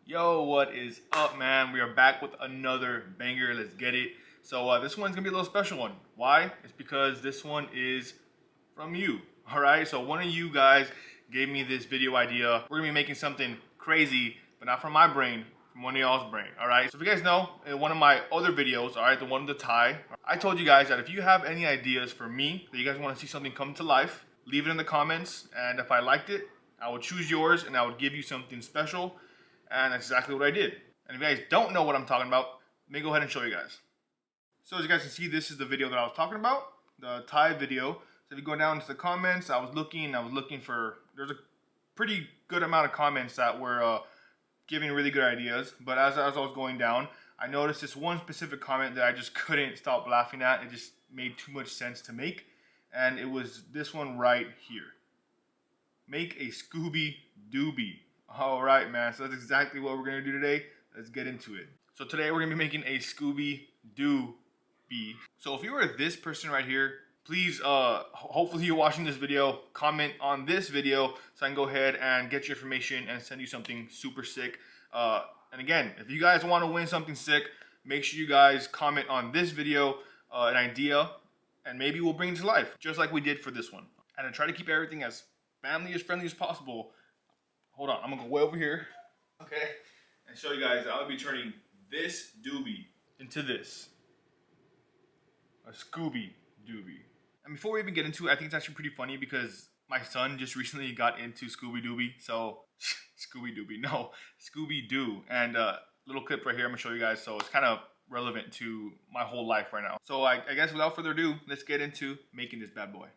Yo, what is up, man? We are back with another banger. Let's get it. So this one's gonna be a little special one. Why? It's because this one is from you. All right. So one of you guys gave me this video idea. We're gonna be making something crazy, but not from my brain, from one of y'all's brain. All right. So if you guys know, in one of my other videos, all right, the one with the tie, I told you guys that if you have any ideas for me that you guys want to see something come to life, leave it in the comments, and if I liked it, I would choose yours and I would give you something special. And that's exactly what I did. And if you guys don't know what I'm talking about, let me go ahead and show you guys. So as you guys can see, this is the video that I was talking about, the tie video. So if you go down into the comments, I was looking for, there's a pretty good amount of comments that were giving really good ideas. But as I was going down, I noticed this one specific comment that I just couldn't stop laughing at. It just made too much sense to make. And it was this one right here. Make a Scooby Doobie. All right, man. So that's exactly what we're going to do today. Let's get into it. So today we're going to be making a Scooby Doobie. So if you were this person right here, please, hopefully you're watching this video, comment on this video so I can go ahead and get your information and send you something super sick. And again, if you guys want to win something sick, make sure you guys comment on this video, an idea, and maybe we'll bring it to life, just like we did for this one. And I try to keep everything as family as friendly as possible. Hold on, I'm gonna go way over here, okay, and show you guys that I'll be turning this doobie into this, a Scooby Doobie. And before we even get into it, I think it's actually pretty funny because my son just recently got into Scooby Doobie, so Scooby Doobie, no, Scooby Doo, and little clip right here I'm gonna show you guys, so it's kind of relevant to my whole life right now. So I guess without further ado, let's get into making this bad boy.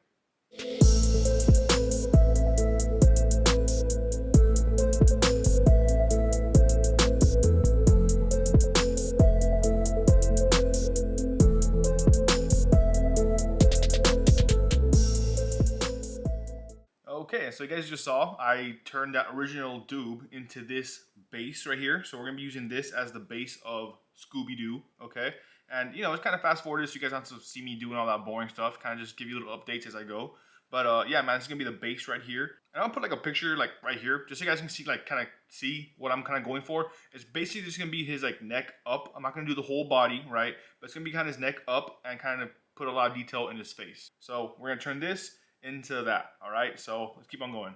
Okay, so you guys just saw, I turned that original Doob into this base right here. So we're going to be using this as the base of Scooby Doo, okay? And, you know, it's kind of fast forwarded so you guys don't have to see me doing all that boring stuff. Kind of just give you little updates as I go. But, yeah, man, it's going to be the base right here. And I'll put, like, a picture, like, right here, just so you guys can see, like, kind of see what I'm kind of going for. It's basically just going to be his, like, neck up. I'm not going to do the whole body, right? But it's going to be kind of his neck up and kind of put a lot of detail in his face. So we're going to turn this into that. All right, so let's keep on going.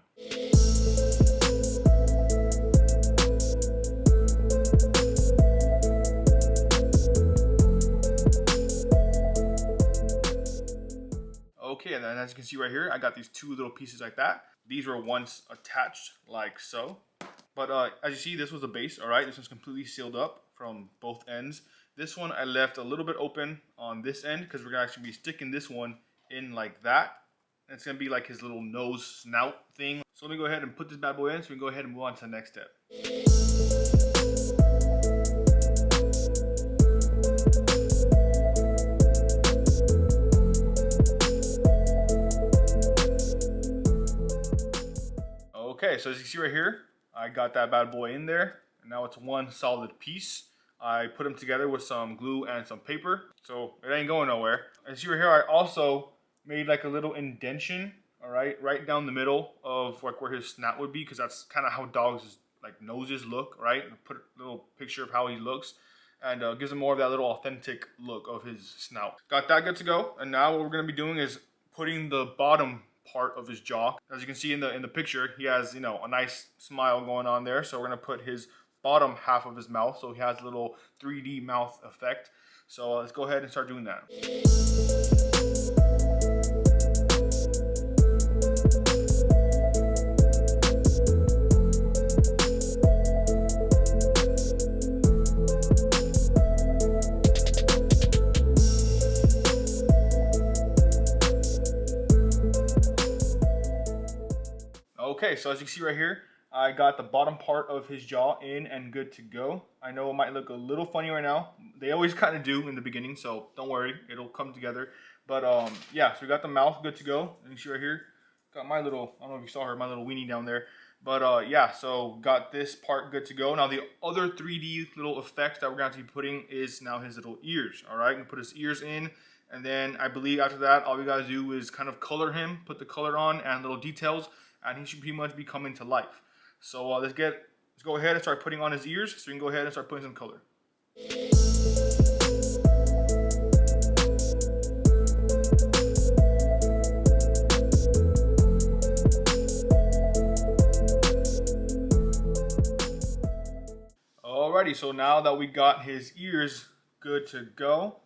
Okay, and then as you can see right here, I got these two little pieces like that. These were once attached like so. But as you see, this was the base. All right, this one's completely sealed up from both ends. This one I left a little bit open on this end because we're gonna actually be sticking this one in like that. It's going to be like his little nose snout thing. So let me go ahead and put this bad boy in so we can go ahead and move on to the next step. Okay, so as you see right here, I got that bad boy in there. And now it's one solid piece. I put them together with some glue and some paper. So it ain't going nowhere. As you see right here, I also made like a little indentation, all right, right down the middle of like where his snout would be, because that's kind of how dogs' like noses look, right? Put a little picture of how he looks, and gives him more of that little authentic look of his snout. Got that good to go, and now what we're gonna be doing is putting the bottom part of his jaw. As you can see in the picture, he has, you know, a nice smile going on there. So we're gonna put his bottom half of his mouth, so he has a little 3D mouth effect. So let's go ahead and start doing that. Okay, so as you can see right here, I got the bottom part of his jaw in and good to go. I know it might look a little funny right now. They always kind of do in the beginning, so don't worry, it'll come together. But yeah, so we got the mouth good to go. And you see right here, got my little, I don't know if you saw her, my little weenie down there. But yeah, so got this part good to go. Now the other 3D little effect that we're going to be putting is now his little ears. All right, I'm gonna put his ears in. And then I believe after that, all we gotta do is kind of color him, put the color on and little details, and he should pretty much be coming to life. So let's go go ahead and start putting on his ears so we can go ahead and start putting some color. Alrighty, so now that we got his ears good to go,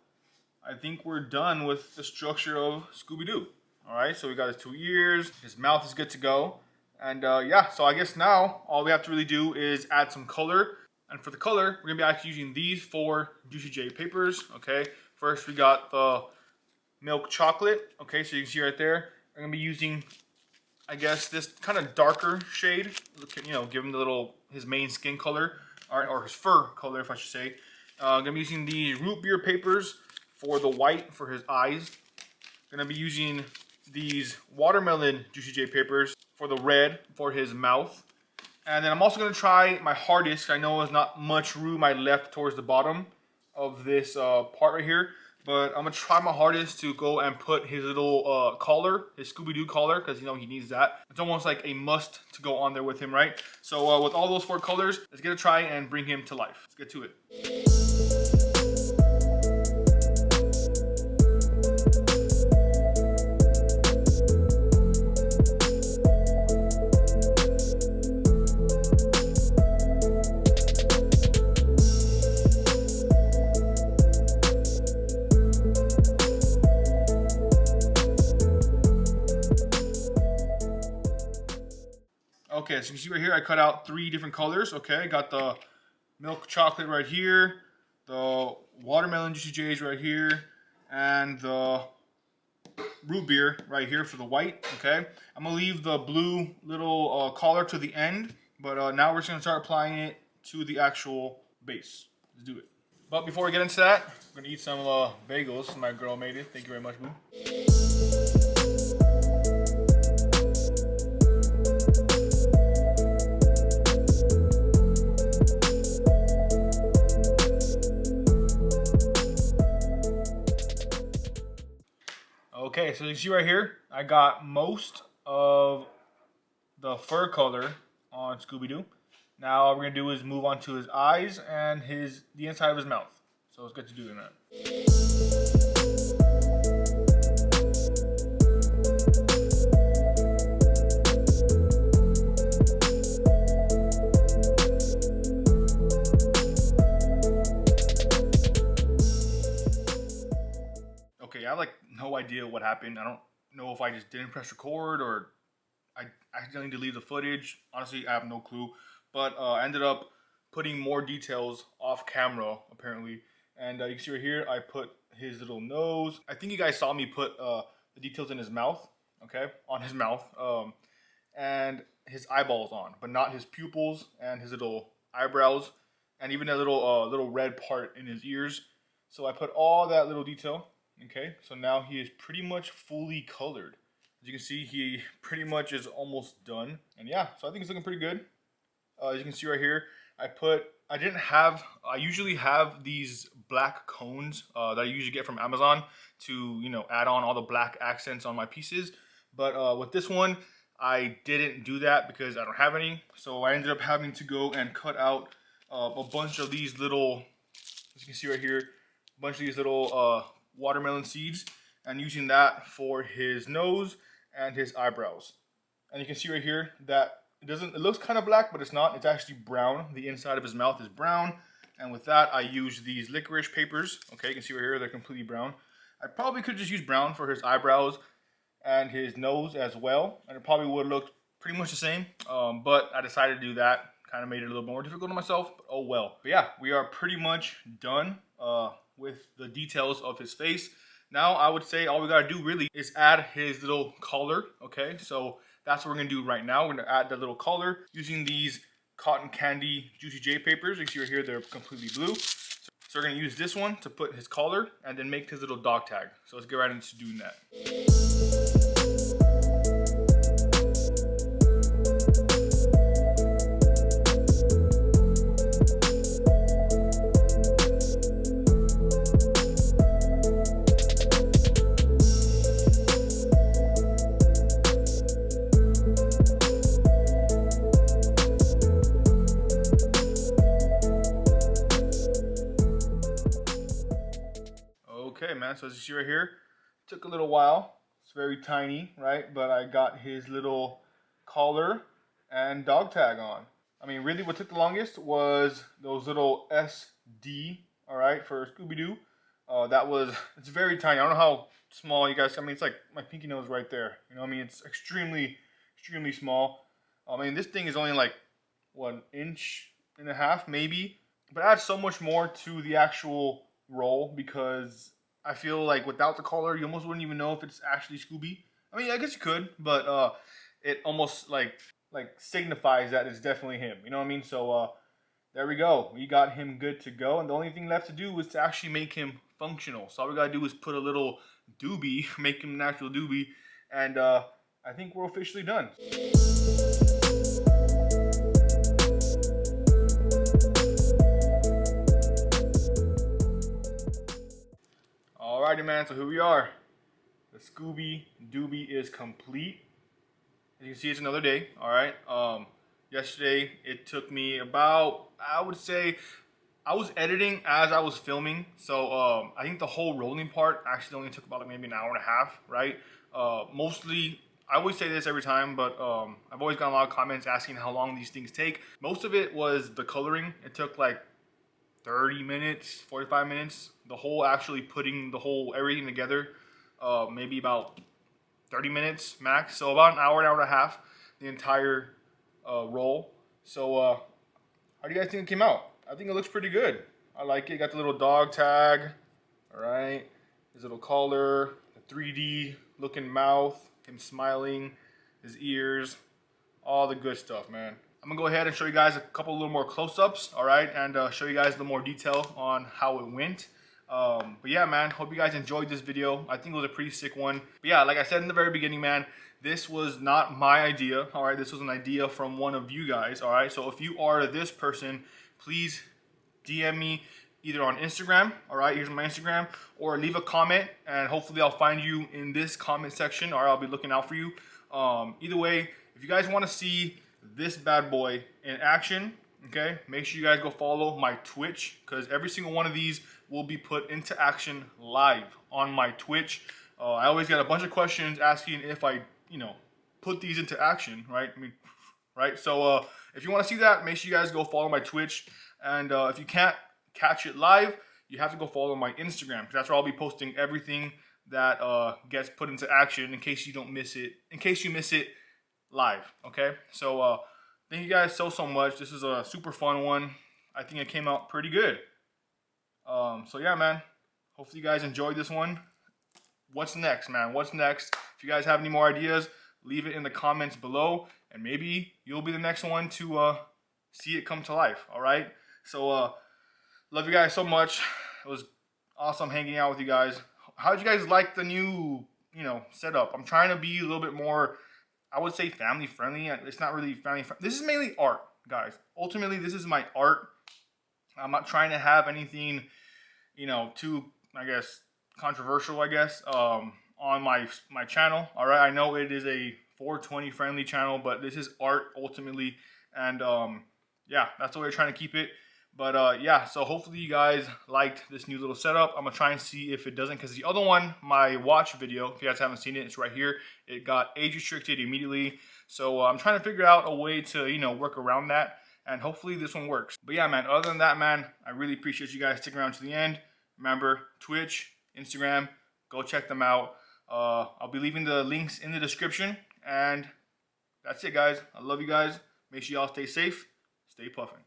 I think we're done with the structure of Scooby Doob. Alright, so we got his 2 ears, his mouth is good to go. And yeah, so I guess now all we have to really do is add some color. And for the color, we're going to be actually using these 4 Juicy J papers, okay? First, we got the milk chocolate, okay? So you can see right there. We're going to be using, I guess, this kind of darker shade, you know, give him the little, his main skin color, or his fur color, if I should say. I'm going to be using these root beer papers for the white for his eyes. Going to be using these watermelon Juicy J papers for the red for his mouth. And then I'm also going to try my hardest. I know there's not much room I left towards the bottom of this part right here. But I'm going to try my hardest to go and put his little collar, his Scooby Doo collar, because, you know, he needs that. It's almost like a must to go on there with him, right? So with all those 4 colors, let's get a try and bring him to life. Let's get to it. Okay, so you can see right here, I cut out 3 different colors. Okay, I got the milk chocolate right here, the watermelon Juicy J's right here, and the root beer right here for the white. Okay, I'm gonna leave the blue little collar to the end, but now we're just gonna start applying it to the actual base. Let's do it. But before we get into that, we're gonna eat some bagels. My girl made it. Thank you very much, boo. Okay, so you see right here, I got most of the fur color on Scooby Doo. Now all we're gonna do is move on to his eyes and the inside of his mouth. So let's get to doing that. Okay, I have like no idea what happened. I don't know if I just didn't press record or I accidentally deleted the footage. Honestly, I have no clue. But I ended up putting more details off camera, apparently. And you can see right here, I put his little nose. I think you guys saw me put the details in his mouth, okay? On his mouth. And his eyeballs on, but not his pupils and his little eyebrows. And even that little red part in his ears. So I put all that little detail. Okay, so now he is pretty much fully colored. As you can see, he pretty much is almost done. And yeah, so I think it's looking pretty good. As you can see right here, I usually have these black cones that I usually get from Amazon to, you know, add on all the black accents on my pieces. But with this one, I didn't do that because I don't have any. So I ended up having to go and cut out a bunch of these little, as you can see right here, a bunch of these little watermelon seeds, and using that for his nose and his eyebrows. And you can see right here that it looks kind of black, but it's not. It's actually brown. The inside of his mouth is brown. And with that, I use these licorice papers. Okay, you can see right here, they're completely brown. I probably could just use brown for his eyebrows and his nose as well. And it probably would have looked pretty much the same. But I decided to do that. Kind of made it a little more difficult on myself, but oh well. But yeah, we are pretty much done with the details of his face. Now I would say all we gotta do really is add his little collar, okay? So that's what we're gonna do right now. We're gonna add the little collar using these cotton candy Juicy J papers. You can see right here, they're completely blue. So we're gonna use this one to put his collar and then make his little dog tag. So let's get right into doing that. Okay, man, so as you see right here, took a little while. It's very tiny, right? But I got his little collar and dog tag on. I mean, really what took the longest was those little SD, all right, for Scooby Doob. It's very tiny. I don't know how small you guys, I mean, it's like my pinky nose right there. You know what I mean? It's extremely, extremely small. I mean, this thing is only like, what, an inch and a half, maybe? But it adds so much more to the actual roll because I feel like without the collar, you almost wouldn't even know if it's actually Scooby. I mean, I guess you could, but it almost like signifies that it's definitely him. You know what I mean? So there we go. We got him good to go, and the only thing left to do is to actually make him functional. So all we gotta do is put a little doobie, make him an actual doobie, and I think we're officially done. Alrighty, man, so here we are. The Scooby Doobie is complete. As you can see, it's another day, alright? Yesterday, it took me about, I would say, I was editing as I was filming, so I think the whole rolling part actually only took about like maybe an hour and a half, right? Mostly, I always say this every time, but I've always gotten a lot of comments asking how long these things take. Most of it was the coloring. It took like 30 minutes, 45 minutes. The whole actually putting the whole everything together, maybe about 30 minutes max. So about an hour and a half, the entire roll. So how do you guys think it came out? I think it looks pretty good. I like it. Got the little dog tag, all right. His little collar, the 3D looking mouth, him smiling, his ears, all the good stuff, man. I'm gonna go ahead and show you guys a couple little more close-ups, all right, and show you guys a little more detail on how it went. But yeah, man, hope you guys enjoyed this video. I think it was a pretty sick one. But yeah, like I said in the very beginning, man, this was not my idea, all right? This was an idea from one of you guys, all right? So if you are this person, please DM me either on Instagram, all right? Here's my Instagram, or leave a comment, and hopefully I'll find you in this comment section, or I'll be looking out for you. Either way, if you guys want to see this bad boy in action, okay, make sure you guys go follow my Twitch, because every single one of these will be put into action live on my Twitch. I always get a bunch of questions asking if I, put these into action, right? I mean, right? So if you want to see that, make sure you guys go follow my Twitch. And if you can't catch it live, you have to go follow my Instagram, because that's where I'll be posting everything that gets put into action in case you don't miss it, in case you miss it live, okay? So thank you guys so much. This is a super fun one. I think it came out pretty good. So yeah, man, hopefully you guys enjoyed this one. What's next, man? What's next? If you guys have any more ideas, leave it in the comments below, and maybe you'll be the next one to see it come to life, all right? So love you guys so much. It was awesome hanging out with you guys. How did you guys like the new, setup? I'm trying to be a little bit more, I would say, family friendly. It's not really family friendly. This is mainly art, guys. Ultimately, this is my art. I'm not trying to have anything, too, I guess, controversial, I guess, on my channel. All right, I know it is a 420 friendly channel, but this is art ultimately, and yeah, that's the way we're trying to keep it. But yeah, so hopefully you guys liked this new little setup. I'm gonna try and see if it doesn't, because the other one, my watch video, if you guys haven't seen it, it's right here. It got age restricted immediately, so I'm trying to figure out a way to work around that, and hopefully this one works. But yeah, man, other than that, man, I really appreciate you guys sticking around to the end. Remember, Twitch, Instagram, go check them out. I'll be leaving the links in the description, and that's it, guys. I love you guys. Make sure y'all stay safe, stay puffing.